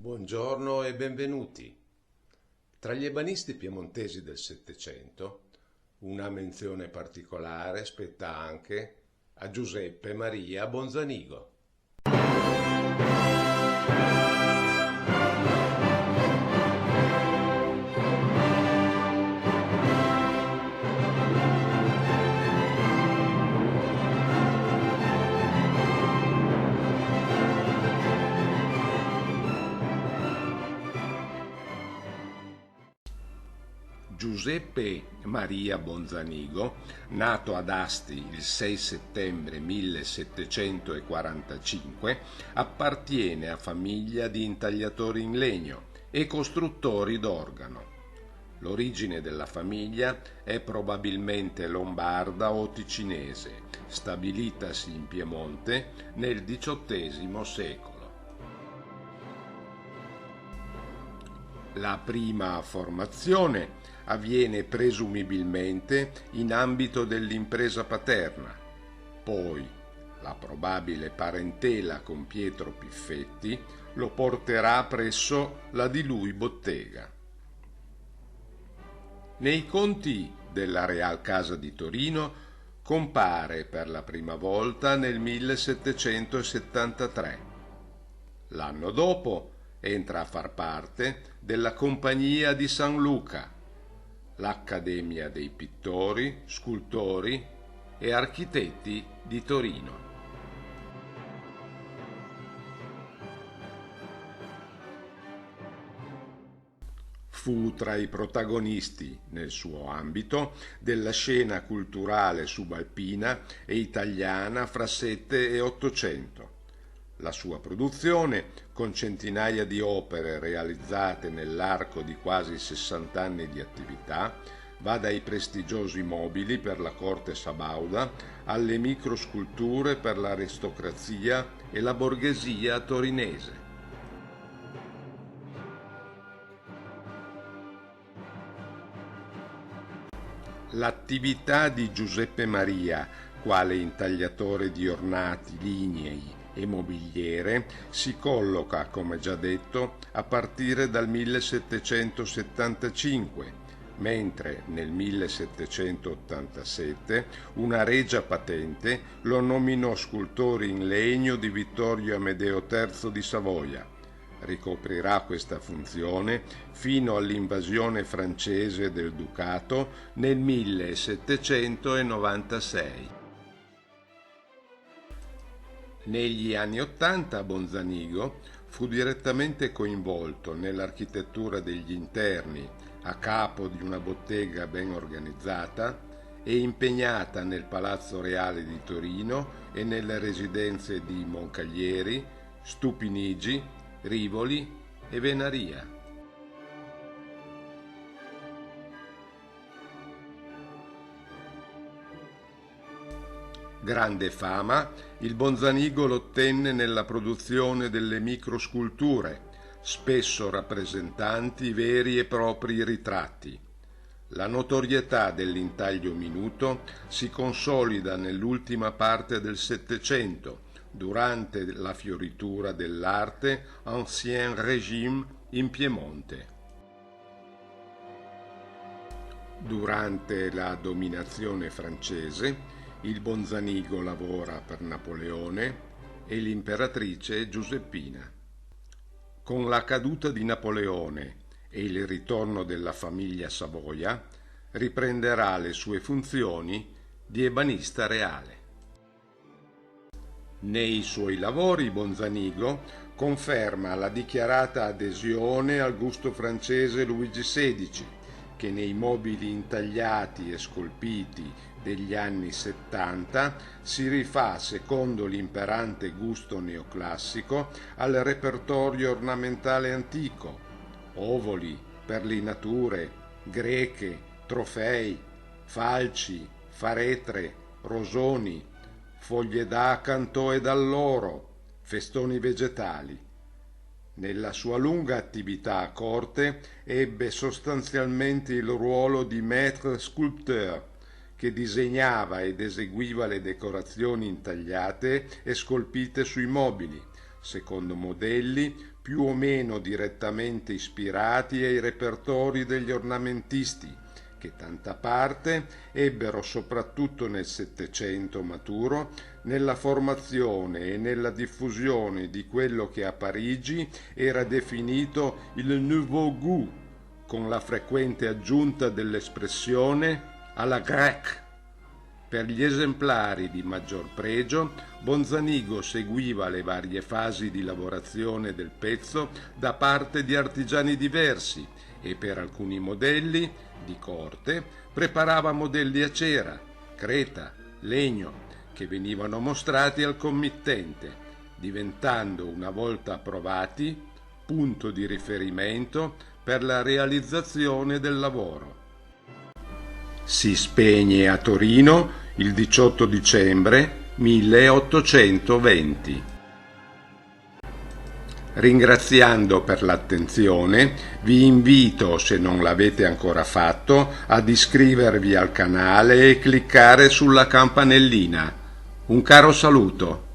Buongiorno e benvenuti. Tra gli ebanisti piemontesi del Settecento, una menzione particolare spetta anche a Giuseppe Maria Bonzanigo. Giuseppe Maria Bonzanigo, nato ad Asti il 6 settembre 1745, appartiene a famiglia di intagliatori in legno e costruttori d'organo. L'origine della famiglia è probabilmente lombarda o ticinese, stabilitasi in Piemonte nel XVIII secolo. La prima formazione avviene presumibilmente in ambito dell'impresa paterna, poi la probabile parentela con Pietro Piffetti lo porterà presso la di lui bottega. Nei conti della Real Casa di Torino compare per la prima volta nel 1773. L'anno dopo entra a far parte della Compagnia di San Luca, l'Accademia dei pittori, scultori e architetti di Torino. Fu tra i protagonisti, nel suo ambito, della scena culturale subalpina e italiana fra 7 e 800. La sua produzione, con centinaia di opere realizzate nell'arco di quasi 60 anni di attività, va dai prestigiosi mobili per la corte sabauda alle microsculture per l'aristocrazia e la borghesia torinese. L'attività di Giuseppe Maria, quale intagliatore di ornati lignei e mobiliere, si colloca, come già detto, a partire dal 1775, mentre nel 1787 una regia patente lo nominò scultore in legno di Vittorio Amedeo III di Savoia. Ricoprirà questa funzione fino all'invasione francese del Ducato nel 1796. Negli anni '80 Bonzanigo fu direttamente coinvolto nell'architettura degli interni, a capo di una bottega ben organizzata e impegnata nel Palazzo Reale di Torino e nelle residenze di Moncaglieri, Stupinigi, Rivoli e Venaria. Grande fama il Bonzanigo l'ottenne nella produzione delle microsculture, spesso rappresentanti veri e propri ritratti. La notorietà dell'intaglio minuto si consolida nell'ultima parte del Settecento, durante la fioritura dell'arte Ancien Régime in Piemonte. Durante la dominazione francese, il Bonzanigo lavora per Napoleone e l'imperatrice Giuseppina. Con la caduta di Napoleone e il ritorno della famiglia Savoia, riprenderà le sue funzioni di ebanista reale. Nei suoi lavori Bonzanigo conferma la dichiarata adesione al gusto francese Luigi XVI, che nei mobili intagliati e scolpiti degli anni '70 si rifà, secondo l'imperante gusto neoclassico, al repertorio ornamentale antico: ovoli, perlinature, greche, trofei, falci, faretre, rosoni, foglie d'acanto e d'alloro, festoni vegetali. Nella sua lunga attività a corte ebbe sostanzialmente il ruolo di maître sculpteur, che disegnava ed eseguiva le decorazioni intagliate e scolpite sui mobili, secondo modelli più o meno direttamente ispirati ai repertori degli ornamentisti, che tanta parte ebbero soprattutto nel Settecento maturo nella formazione e nella diffusione di quello che a Parigi era definito il nouveau goût, con la frequente aggiunta dell'espressione à la grecque. Per gli esemplari di maggior pregio, Bonzanigo seguiva le varie fasi di lavorazione del pezzo da parte di artigiani diversi e per alcuni modelli di corte preparava modelli a cera, creta, legno, che venivano mostrati al committente, diventando, una volta approvati, punto di riferimento per la realizzazione del lavoro. Si spegne a Torino il 18 dicembre 1820. Ringraziando per l'attenzione, vi invito, se non l'avete ancora fatto, ad iscrivervi al canale e cliccare sulla campanellina. Un caro saluto.